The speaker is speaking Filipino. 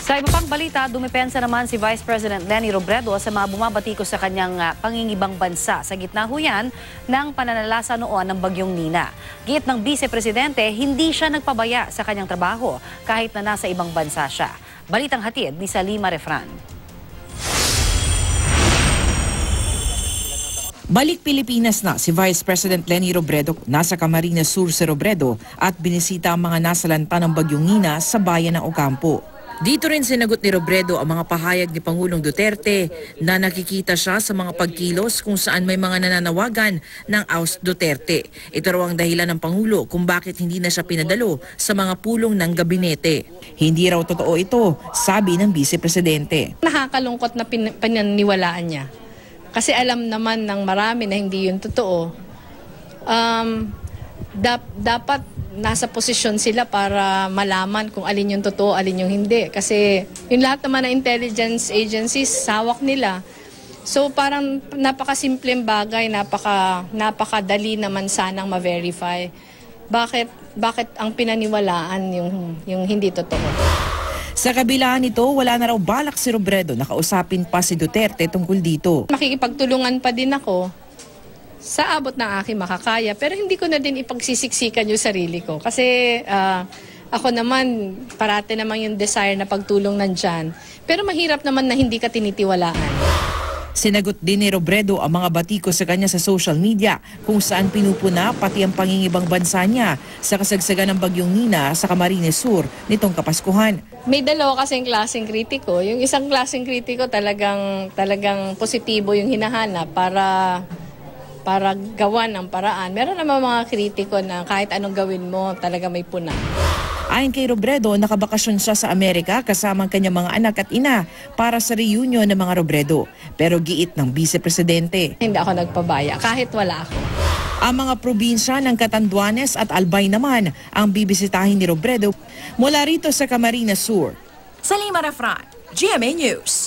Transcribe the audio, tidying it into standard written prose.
Sa iba pang balita, dumipensa naman si Vice President Leni Robredo sa mga bumabatikos sa kanyang pangingibang bansa sa gitna huyan ng pananalasa noon ng bagyong Nina. Giit ng Vice Presidente, hindi siya nagpabaya sa kanyang trabaho kahit na nasa ibang bansa siya. Balitang hatid ni Salima Refran. Balik Pilipinas na si Vice President Leni Robredo. Nasa Camarines Sur si Robredo at binisita ang mga nasalanta ng bagyong Nina sa bayan ng Ocampo. Dito rin sinagot ni Robredo ang mga pahayag ni Pangulong Duterte na nakikita siya sa mga pagkilos kung saan may mga nananawagan ng Aust Duterte. Ito raw ang dahilan ng Pangulo kung bakit hindi na siya pinadalo sa mga pulong ng gabinete. Hindi raw totoo ito, sabi ng Vice Presidente. Nakakalungkot na paniniwalaan niya. Kasi alam naman ng marami na hindi yun totoo. Dapat nasa posisyon sila para malaman kung alin yung totoo, alin yung hindi. Kasi yung lahat naman ng intelligence agencies, sawak nila. So parang napakasimpleng bagay, napakadali naman sanang ma-verify. Bakit ang pinaniwalaan yung hindi totoo? Sa kabila nito, wala na raw balak si Robredo na kausapin pa si Duterte tungkol dito. Makikipagtulungan pa din ako sa abot ng aking makakaya, pero hindi ko na din ipagsisiksikan yung sarili ko. Kasi ako naman, parate naman yung desire na pagtulong nandyan. Pero mahirap naman na hindi ka tinitiwalaan. Sinagot din ni Robredo ang mga batiko sa kanya sa social media kung saan pinupuna pati ang pangingibang bansa niya sa kasagsagan ng bagyong Nina sa Camarines Sur nitong Kapaskuhan. May dalawa kasing klaseng kritiko. Yung isang klaseng kritiko talagang positibo yung hinahanap para gawan ng paraan. Meron naman mga kritiko na kahit anong gawin mo, talaga may puna. Ayon kay Robredo, nakabakasyon siya sa Amerika kasama ang kanyang mga anak at ina para sa reunion ng mga Robredo. Pero giit ng Vice Presidente, hindi ako nagpabaya kahit wala ako. Ang mga probinsya ng Catanduanes at Albay naman ang bibisitahin ni Robredo mula rito sa Camarines Sur. Salima Refran, GMA News.